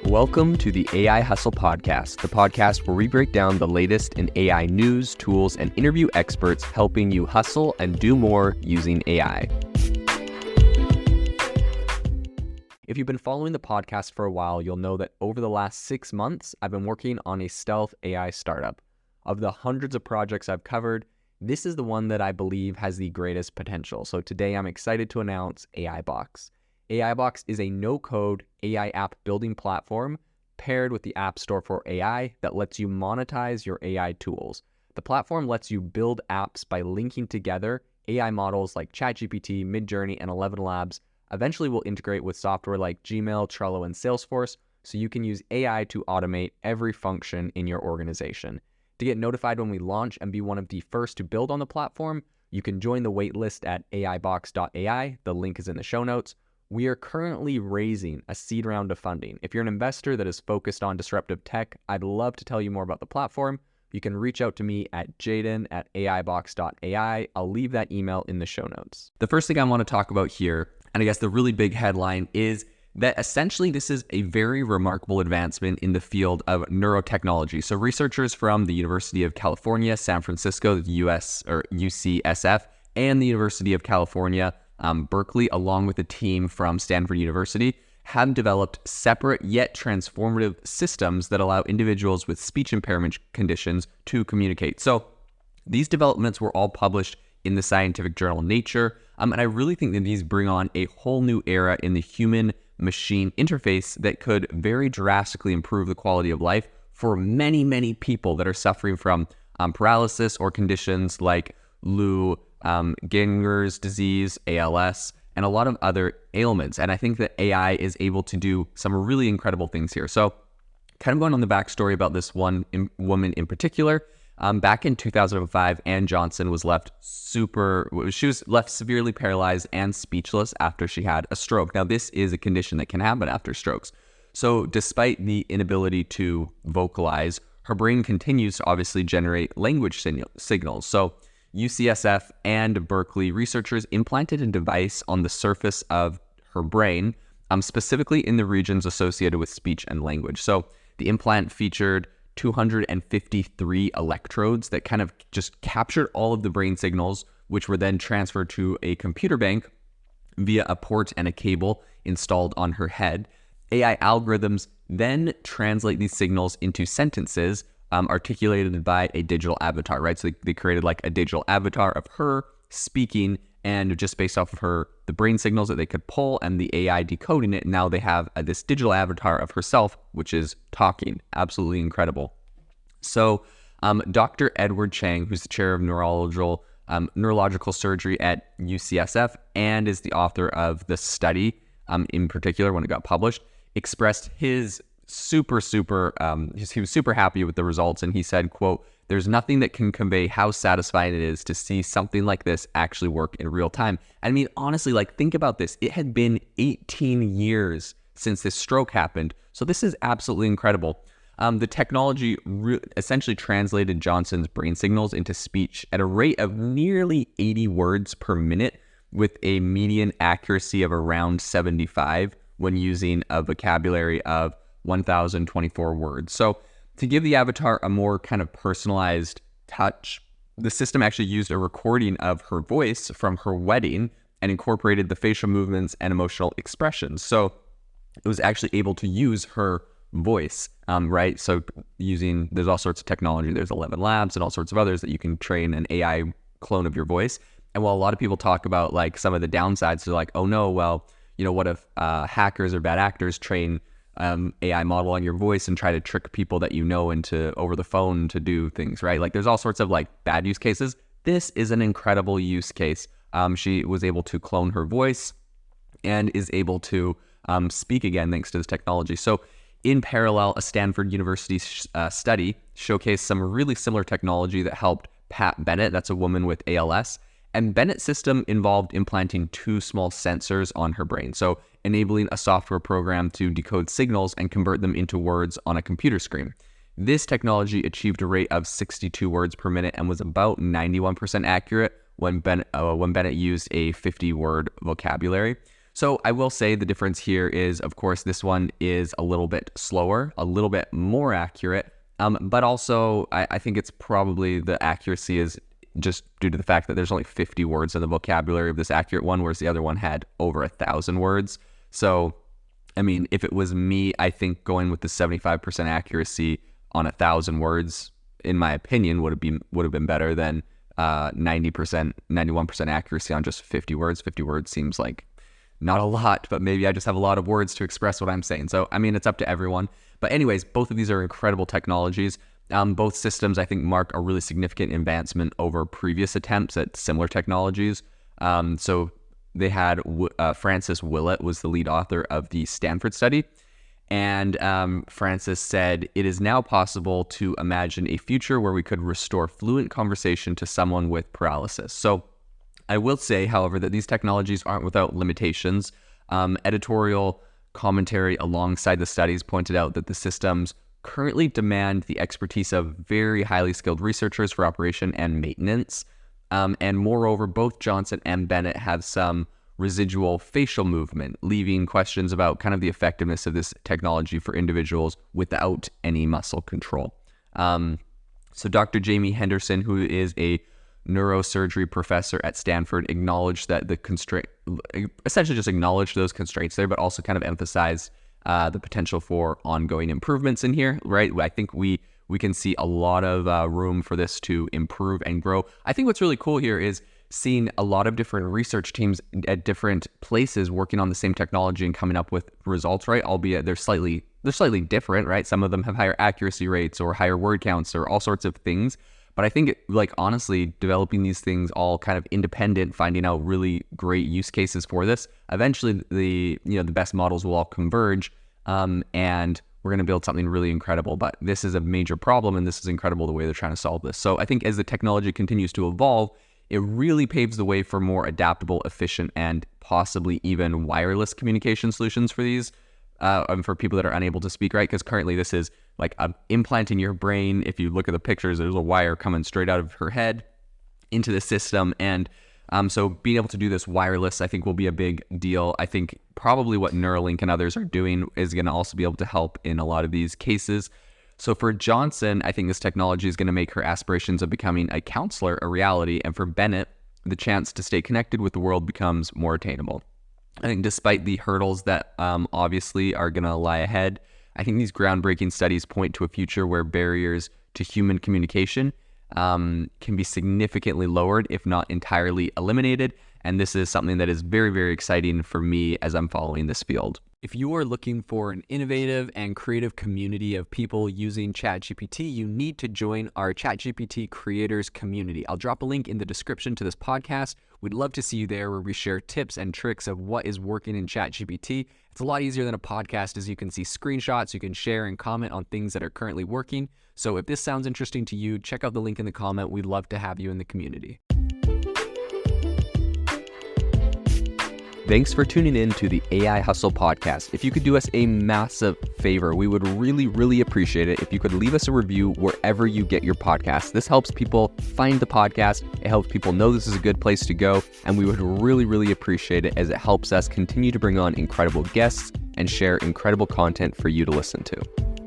Welcome to the AI Hustle Podcast, the podcast where we break down the latest in AI news, tools, and interview experts helping you hustle and do more using AI. If you've been following the podcast for a while, you'll know that over the last 6 months, I've been working on a stealth AI startup. Of the hundreds of projects I've covered, this is the one that I believe has the greatest potential. So today I'm excited to announce AIBox. AIBox is a no-code AI app building platform paired with the App Store for AI that lets you monetize your AI tools. The platform lets you build apps by linking together AI models like ChatGPT, Midjourney, and 11 Labs. Eventually, we'll integrate with software like Gmail, Trello, and Salesforce, so you can use AI to automate every function in your organization. To get notified when we launch and be one of the first to build on the platform, you can join the waitlist at aibox.ai. The link is in the show notes. We are currently raising a seed round of funding. If you're an investor that is focused on disruptive tech, I'd love to tell you more about the platform. You can reach out to me at jaden@aibox.ai. I'll leave that email in the show notes. The first thing I want to talk about here, and I guess the really big headline, is that essentially this is a very remarkable advancement in the field of neurotechnology. So researchers from the University of California, San Francisco, the US or UCSF, and the University of California, Berkeley, along with a team from Stanford University, have developed separate yet transformative systems that allow individuals with speech impairment conditions to communicate. So these developments were all published in the scientific journal Nature, and I really think that these bring on a whole new era in the human-machine interface that could very drastically improve the quality of life for many, many people that are suffering from paralysis or conditions like Lou Gehrig's disease, ALS, and a lot of other ailments. And I think that AI is able to do some really incredible things here. So kind of going on the backstory about this one woman in particular, back in 2005, Ann Johnson was left severely paralyzed and speechless after she had a stroke. Now, this is a condition that can happen after strokes. So despite the inability to vocalize, her brain continues to obviously generate language signals. So UCSF and Berkeley researchers implanted a device on the surface of her brain, specifically in the regions associated with speech and language. So the implant featured 253 electrodes that kind of just captured all of the brain signals, which were then transferred to a computer bank via a port and a cable installed on her head. AI algorithms then translate these signals into sentences articulated by a digital avatar, right? So they created like a digital avatar of her speaking, and just based off of the brain signals that they could pull and the AI decoding it, now they have this digital avatar of herself, which is talking. Absolutely incredible. So Dr. Edward Chang, who's the chair of neurological surgery at UCSF and is the author of the study in particular when it got published, expressed his he was super happy with the results, and he said, quote, "There's nothing that can convey how satisfying it is to see something like this actually work in real time." I mean, honestly, like, think about this. It had been 18 years since this stroke happened, so this is absolutely incredible. The technology essentially translated Johnson's brain signals into speech at a rate of nearly 80 words per minute, with a median accuracy of around 75 when using a vocabulary of 1,024 words. So to give the avatar a more kind of personalized touch, the system actually used a recording of her voice from her wedding and incorporated the facial movements and emotional expressions. So it was actually able to use her voice, right? So there's all sorts of technology. There's 11 Labs and all sorts of others that you can train an AI clone of your voice. And while a lot of people talk about like some of the downsides, they're like, oh no, well, what if hackers or bad actors train AI model on your voice and try to trick people that into over the phone to do things, right? Like there's all sorts of like bad use cases. This is an incredible use case. She was able to clone her voice and is able to speak again thanks to this technology. So in parallel, a Stanford University study showcased some really similar technology that helped Pat Bennett, that's a woman with ALS, and Bennett's system involved implanting 2 small sensors on her brain, so enabling a software program to decode signals and convert them into words on a computer screen. This technology achieved a rate of 62 words per minute and was about 91% accurate when Bennett used a 50-word vocabulary. So I will say the difference here is, of course, this one is a little bit slower, a little bit more accurate, but also I think it's probably the accuracy is just due to the fact that there's only 50 words in the vocabulary of this accurate one, whereas the other one had over 1,000 words. So, I mean, if it was me, I think going with the 75% accuracy on 1,000 words, in my opinion, would have been better than 90%, 91% accuracy on just 50 words. 50 words seems like not a lot, but maybe I just have a lot of words to express what I'm saying. So, I mean, it's up to everyone. But anyways, both of these are incredible technologies. Both systems, I think, mark a really significant advancement over previous attempts at similar technologies. So they had Francis Willett was the lead author of the Stanford study. And Francis said, "It is now possible to imagine a future where we could restore fluent conversation to someone with paralysis." So I will say, however, that these technologies aren't without limitations. Editorial commentary alongside the studies pointed out that the systems currently demand the expertise of very highly skilled researchers for operation and maintenance. And moreover, both Johnson and Bennett have some residual facial movement, leaving questions about kind of the effectiveness of this technology for individuals without any muscle control. So Dr. Jamie Henderson, who is a neurosurgery professor at Stanford, acknowledged that essentially just acknowledged those constraints there, but also kind of emphasized the potential for ongoing improvements in here, right? I think we can see a lot of room for this to improve and grow. I think what's really cool here is seeing a lot of different research teams at different places working on the same technology and coming up with results, right? Albeit they're slightly different, right? Some of them have higher accuracy rates or higher word counts or all sorts of things. But I think, honestly, developing these things all kind of independent, finding out really great use cases for this, eventually the best models will all converge, and we're going to build something really incredible. But this is a major problem, and this is incredible the way they're trying to solve this. So I think as the technology continues to evolve, it really paves the way for more adaptable, efficient, and possibly even wireless communication solutions for these, for people that are unable to speak, right? Because currently this is like an implant in your brain. If you look at the pictures, there's a wire coming straight out of her head into the system. And so being able to do this wireless, I think, will be a big deal. I think probably what Neuralink and others are doing is going to also be able to help in a lot of these cases. So for Johnson, I think this technology is going to make her aspirations of becoming a counselor a reality. And for Bennett, the chance to stay connected with the world becomes more attainable. I think despite the hurdles that obviously are going to lie ahead, I think these groundbreaking studies point to a future where barriers to human communication can be significantly lowered, if not entirely eliminated. And this is something that is very, very exciting for me as I'm following this field. If you are looking for an innovative and creative community of people using ChatGPT, you need to join our ChatGPT creators community. I'll drop a link in the description to this podcast. We'd love to see you there, where we share tips and tricks of what is working in ChatGPT. It's a lot easier than a podcast, as you can see screenshots, you can share and comment on things that are currently working. So if this sounds interesting to you, check out the link in the comment. We'd love to have you in the community. Thanks for tuning in to the AI Hustle podcast. If you could do us a massive favor, we would really, really appreciate it if you could leave us a review wherever you get your podcast. This helps people find the podcast. It helps people know this is a good place to go. And we would really, really appreciate it, as it helps us continue to bring on incredible guests and share incredible content for you to listen to.